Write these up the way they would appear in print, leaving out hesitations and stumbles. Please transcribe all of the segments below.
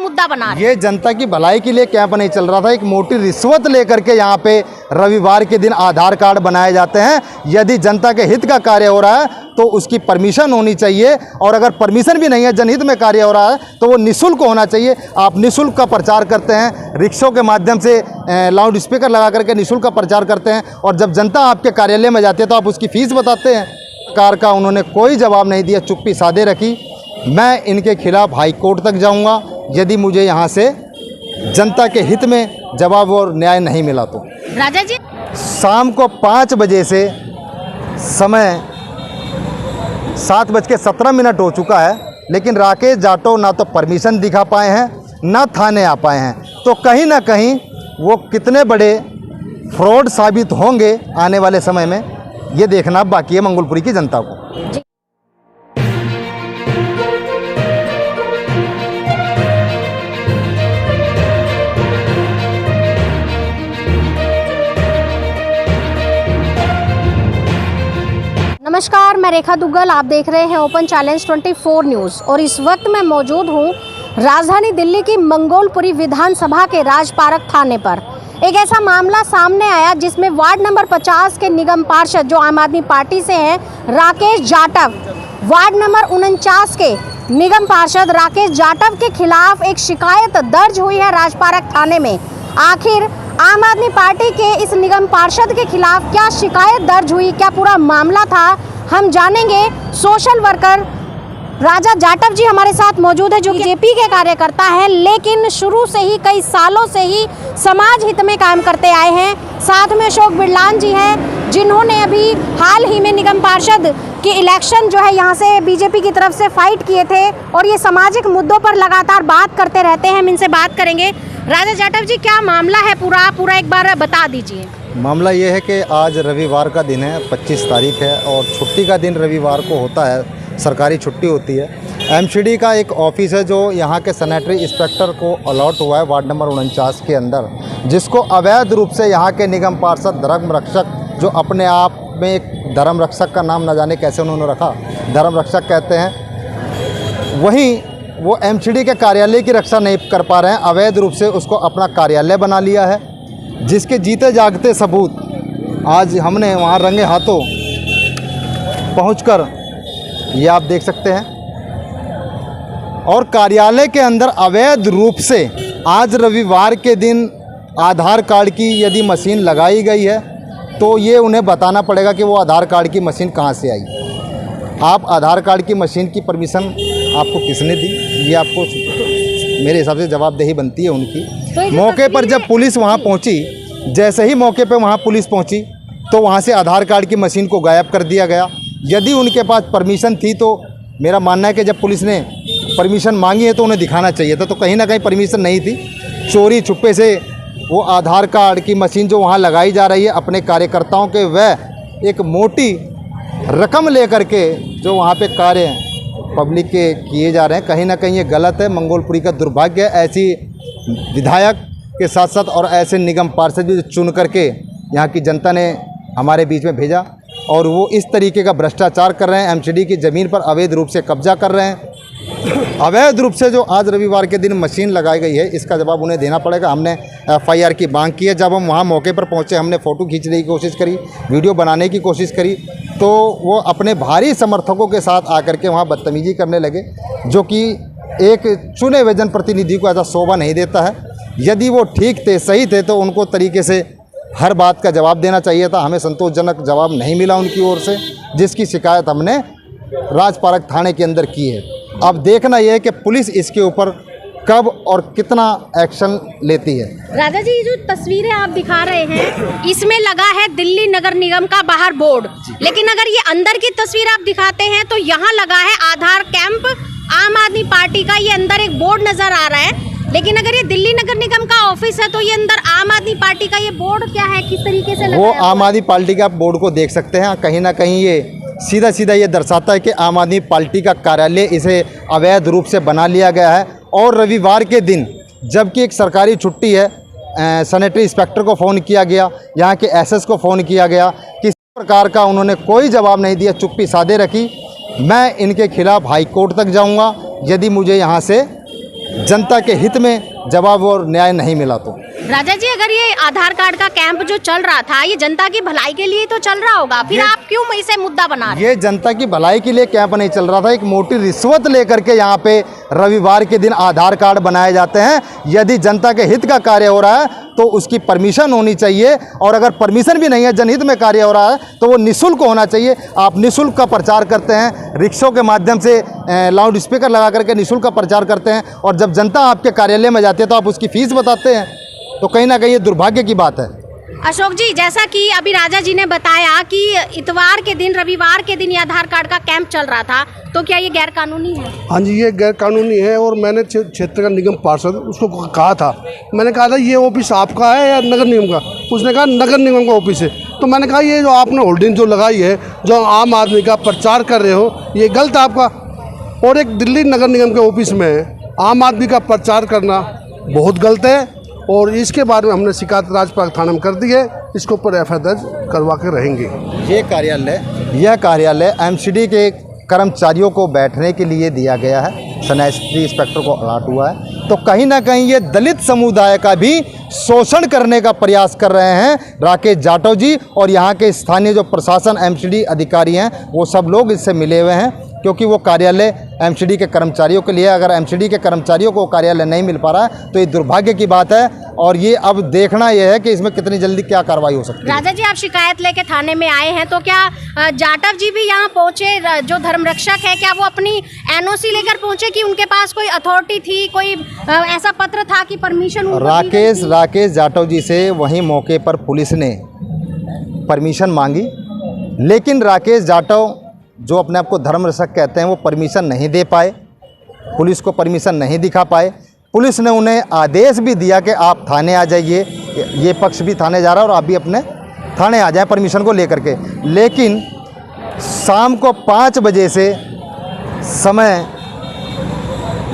मुद्दा बना रहे हैं। ये जनता की भलाई के लिए कैंप नहीं चल रहा था। एक मोटी रिश्वत लेकर के यहाँ पे रविवार के दिन आधार कार्ड बनाए जाते हैं। यदि जनता के हित का कार्य हो रहा है तो उसकी परमिशन होनी चाहिए, और अगर परमिशन भी नहीं है, जनहित में कार्य हो रहा है तो वो निःशुल्क होना चाहिए। आप निःशुल्क का प्रचार करते हैं, रिक्शों के माध्यम से लाउड स्पीकर लगा करके निःशुल्क का प्रचार करते हैं, और जब जनता आपके कार्यालय में जाती है तो आप उसकी फीस बताते हैं। सरकार का उन्होंने कोई जवाब नहीं दिया, चुप्पी साधे रखी। मैं इनके खिलाफ हाई कोर्ट तक जाऊंगा यदि मुझे यहाँ से जनता के हित में जवाब और न्याय नहीं मिला तो। राजा जी, शाम को 5 बजे से समय 7:17 हो चुका है, लेकिन राकेश जाटव ना तो परमिशन दिखा पाए हैं, ना थाने आ पाए हैं। तो कहीं ना कहीं वो कितने बड़े फ्रॉड साबित होंगे आने वाले समय में, ये देखना बाकी है मंगोलपुरी की जनता को। नमस्कार, मैं रेखा दुग्गल, आप देख रहे हैं ओपन चैलेंज 24 न्यूज़। और इस वक्त मैं मौजूद हूं राजधानी दिल्ली की मंगोलपुरी विधानसभा के राजपारक थाने पर। एक ऐसा मामला सामने आया जिसमें वार्ड नंबर 50 के निगम पार्षद जो आम आदमी पार्टी से हैं, राकेश जाटव, वार्ड नंबर 49 के निगम पार्षद राकेश जाटव के खिलाफ एक शिकायत दर्ज हुई है राजपारक थाने में। आखिर आम आदमी पार्टी के इस निगम पार्षद के खिलाफ क्या शिकायत दर्ज हुई, क्या पूरा मामला था, हम जानेंगे। सोशल वर्कर राजा जाटव जी हमारे साथ मौजूद है, जो बीजेपी के कार्यकर्ता हैं, लेकिन शुरू से ही कई सालों से ही समाज हित में काम करते आए हैं। साथ में अशोक बिरलान जी हैं, जिन्होंने अभी हाल ही में निगम पार्षद की इलेक्शन जो है यहाँ से बीजेपी की तरफ से फाइट किए थे, और ये सामाजिक मुद्दों पर लगातार बात करते रहते हैं। हम इनसे बात करेंगे। राजा जाटव जी, क्या मामला है पूरा एक बार बता दीजिए। मामला ये है कि आज रविवार का दिन है, 25 तारीख है, और छुट्टी का दिन रविवार को होता है, सरकारी छुट्टी होती है। एमसीडी का एक ऑफिस है जो यहाँ के सैनिटरी इंस्पेक्टर को अलॉट हुआ है वार्ड नंबर 49 के अंदर, जिसको अवैध रूप से यहाँ के निगम पार्षद धर्म रक्षक, जो अपने आप में एक धर्म रक्षक का नाम न जाने कैसे उन्होंने रखा, धर्म रक्षक कहते हैं, वहीं वो एमसीडी के कार्यालय की रक्षा नहीं कर पा रहे हैं, अवैध रूप से उसको अपना कार्यालय बना लिया है, जिसके जीते जागते सबूत आज हमने वहाँ रंगे हाथों पहुंचकर ये आप देख सकते हैं। और कार्यालय के अंदर अवैध रूप से आज रविवार के दिन आधार कार्ड की यदि मशीन लगाई गई है तो ये उन्हें बताना पड़ेगा कि वो आधार कार्ड की मशीन कहाँ से आई। आप आधार कार्ड की मशीन की परमिशन आपको किसने दी, ये आपको मेरे हिसाब से जवाबदेही बनती है उनकी। मौके पर जब पुलिस वहाँ पहुँची, जैसे ही मौके पर वहाँ पुलिस पहुँची तो वहाँ से आधार कार्ड की मशीन को गायब कर दिया गया। यदि उनके पास परमिशन थी तो मेरा मानना है कि जब पुलिस ने परमिशन मांगी है तो उन्हें दिखाना चाहिए था, तो कहीं ना कहीं परमिशन नहीं थी। चोरी छुपे से वो आधार कार्ड की मशीन जो वहाँ लगाई जा रही है अपने कार्यकर्ताओं के, वह एक मोटी रकम लेकर के जो वहाँ पे कार्य पब्लिक के किए जा रहे हैं, कहीं ना कहीं ये गलत है। मंगोलपुरी का दुर्भाग्य है, ऐसी विधायक के साथ साथ और ऐसे निगम पार्षद भी चुन करके यहाँ की जनता ने हमारे बीच में भेजा, और वो इस तरीके का भ्रष्टाचार कर रहे हैं। एमसीडी की ज़मीन पर अवैध रूप से कब्जा कर रहे हैं। अवैध रूप से जो आज रविवार के दिन मशीन लगाई गई है, इसका जवाब उन्हें देना पड़ेगा। हमने एफआईआर की मांग की है। जब हम वहाँ मौके पर पहुँचे, हमने फ़ोटो खींचने की कोशिश करी, वीडियो बनाने की कोशिश करी, तो वो अपने भारी समर्थकों के साथ आकर के वहाँ बदतमीजी करने लगे, जो कि एक चुने हुए जनप्रतिनिधि को ऐसा शोभा नहीं देता है। यदि वो ठीक थे, सही थे, तो उनको तरीके से हर बात का जवाब देना चाहिए था। हमें संतोषजनक जवाब नहीं मिला उनकी ओर से, जिसकी शिकायत हमने राजपारक थाने के अंदर की है। अब देखना यह है कि पुलिस इसके ऊपर कब और कितना एक्शन लेती है। राजा जी, जो तस्वीरें आप दिखा रहे हैं, इसमें लगा है दिल्ली नगर निगम का बाहर बोर्ड, लेकिन अगर ये अंदर की तस्वीर आप दिखाते हैं तो यहाँ लगा है आधार कैंप आम आदमी पार्टी का। ये अंदर एक बोर्ड नजर आ रहा है, लेकिन अगर ये दिल्ली नगर निगम का ऑफिस है तो ये अंदर आम आदमी पार्टी का ये बोर्ड क्या है, किस तरीके से वो आम आदमी पार्टी का बोर्ड को देख सकते हैं। कहीं ना कहीं ये सीधा ये दर्शाता है कि आम आदमी पार्टी का कार्यालय इसे अवैध रूप से बना लिया गया है। और रविवार के दिन जबकि एक सरकारी छुट्टी है, सैनिटरी इंस्पेक्टर को फ़ोन किया गया, यहाँ के एसएस को फ़ोन किया गया, किसी प्रकार का उन्होंने कोई जवाब नहीं दिया, चुप्पी साधे रखी। मैं इनके खिलाफ हाई कोर्ट तक जाऊँगा यदि मुझे यहाँ से जनता के हित में जवाब और न्याय नहीं मिला तो। राजा जी, अगर ये आधार कार्ड का कैंप जो चल रहा था ये जनता की भलाई के लिए तो चल रहा होगा, फिर आप क्यों इसे मुद्दा बना रहे हैं? ये जनता की भलाई के लिए कैंप नहीं चल रहा था, एक मोटी रिश्वत लेकर के यहाँ पे रविवार के दिन आधार कार्ड बनाए जाते हैं। यदि जनता के हित का कार्य हो रहा है तो उसकी परमिशन होनी चाहिए, और अगर परमिशन भी नहीं है, जनहित में कार्य हो रहा है तो वो निःशुल्क होना चाहिए। आप निःशुल्क का प्रचार करते हैं, रिक्शों के माध्यम से लाउड स्पीकर लगा करके निःशुल्क का प्रचार करते हैं, और जब जनता आपके कार्यालय में जाती है तो आप उसकी फीस बताते हैं, तो कहीं ना कहीं ये दुर्भाग्य की बात है। अशोक जी, जैसा कि अभी राजा जी ने बताया कि इतवार के दिन, रविवार के दिन ये आधार कार्ड का कैंप चल रहा था, तो क्या ये गैर कानूनी है? हाँ जी, ये गैर कानूनी है, और मैंने क्षेत्र का निगम पार्षद उसको कहा था, मैंने कहा था ये ऑफिस आपका है या नगर निगम का? उसने कहा नगर निगम का ऑफिस है। तो मैंने कहा ये जो आपने होल्डिंग जो लगाई है, जो आम आदमी का प्रचार कर रहे हो, ये गलत है आपका। और एक दिल्ली नगर निगम के ऑफिस में आम आदमी का प्रचार करना बहुत गलत है, और इसके बारे में हमने शिकायत राजपाल थाने में कर दी है, इसके ऊपर एफआईआर दर्ज करवा के रहेंगे। यह कार्यालय एमसीडी के कर्मचारियों को बैठने के लिए दिया गया है, सैनिटरी इंस्पेक्टर को अलॉट हुआ है, तो कहीं ना कहीं ये दलित समुदाय का भी शोषण करने का प्रयास कर रहे हैं राकेश जाटव जी, और यहाँ के स्थानीय जो प्रशासन एमसीडी अधिकारी हैं वो सब लोग इससे मिले हुए हैं, क्योंकि वो कार्यालय एमसीडी के कर्मचारियों के लिए, अगर एमसीडी के कर्मचारियों को कार्यालय नहीं मिल पा रहा है तो ये दुर्भाग्य की बात है, और ये अब देखना यह है कि इसमें कितनी जल्दी क्या कार्रवाई हो सकती है। राजा जी, आप शिकायत लेके थाने में आए हैं, तो क्या जाटव जी भी यहाँ पहुँचे, जो धर्म रक्षक है, क्या वो अपनी एनओसी लेकर पहुँचे कि उनके पास कोई अथॉरिटी थी, कोई ऐसा पत्र था कि परमिशन? राकेश जाटव जी से वहीं मौके पर पुलिस ने परमिशन मांगी, लेकिन राकेश जाटव जो अपने आप को धर्म रक्षक कहते हैं वो परमिशन नहीं दे पाए, पुलिस को परमिशन नहीं दिखा पाए। पुलिस ने उन्हें आदेश भी दिया कि आप थाने आ जाइए, ये पक्ष भी थाने जा रहा है और आप भी अपने थाने आ जाएं परमिशन को लेकर के। लेकिन शाम को 5 बजे से समय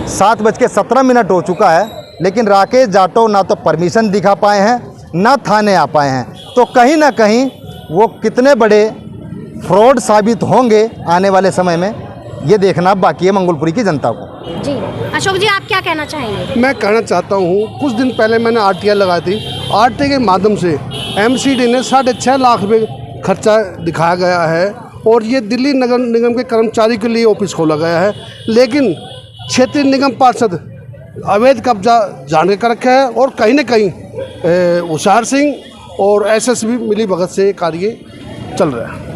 7:17 हो चुका है, लेकिन राकेश जाटव ना तो परमिशन दिखा पाए हैं ना थाने आ पाए हैं, तो कहीं ना कहीं वो कितने बड़े फ्रॉड साबित होंगे आने वाले समय में, ये देखना बाकी है मंगोलपुरी की जनता को। जी अशोक जी, आप क्या कहना चाहेंगे? मैं कहना चाहता हूँ, कुछ दिन पहले मैंने आरटीआई लगाई थी, आरटीआई के माध्यम से एमसीडी ने 6.5 लाख रुपये खर्चा दिखाया गया है, और ये दिल्ली नगर निगम के कर्मचारी के लिए ऑफिस खोला गया है, लेकिन क्षेत्रीय निगम पार्षद अवैध कब्जा जान कर रखा है, और कहीं न कहीं होशियार सिंह और एसएसबी मिली भगत से कार्य चल रहा है।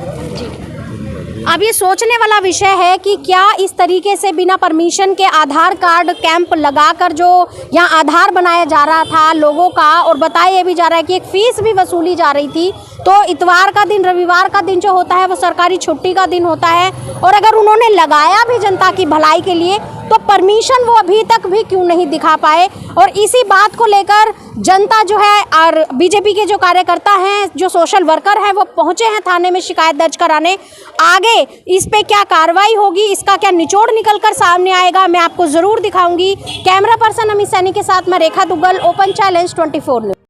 अब ये सोचने वाला विषय है कि क्या इस तरीके से बिना परमिशन के आधार कार्ड कैंप लगाकर जो यहाँ आधार बनाया जा रहा था लोगों का, और बताया भी जा रहा है कि एक फीस भी वसूली जा रही थी, तो इतवार का दिन, रविवार का दिन जो होता है वो सरकारी छुट्टी का दिन होता है, और अगर उन्होंने लगाया भी जनता की भलाई के लिए तो परमिशन वो अभी तक भी क्यों नहीं दिखा पाए। और इसी बात को लेकर जनता जो है और बीजेपी के जो कार्यकर्ता हैं, जो सोशल वर्कर हैं, वो पहुंचे हैं थाने में शिकायत दर्ज कराने। आगे इस पे क्या कार्रवाई होगी, इसका क्या निचोड़ निकल कर सामने आएगा, मैं आपको ज़रूर दिखाऊंगी। कैमरा पर्सन अमित सैनी के साथ मैं रेखा दुग्गल, ओपन चैलेंज 24 न्यूज़।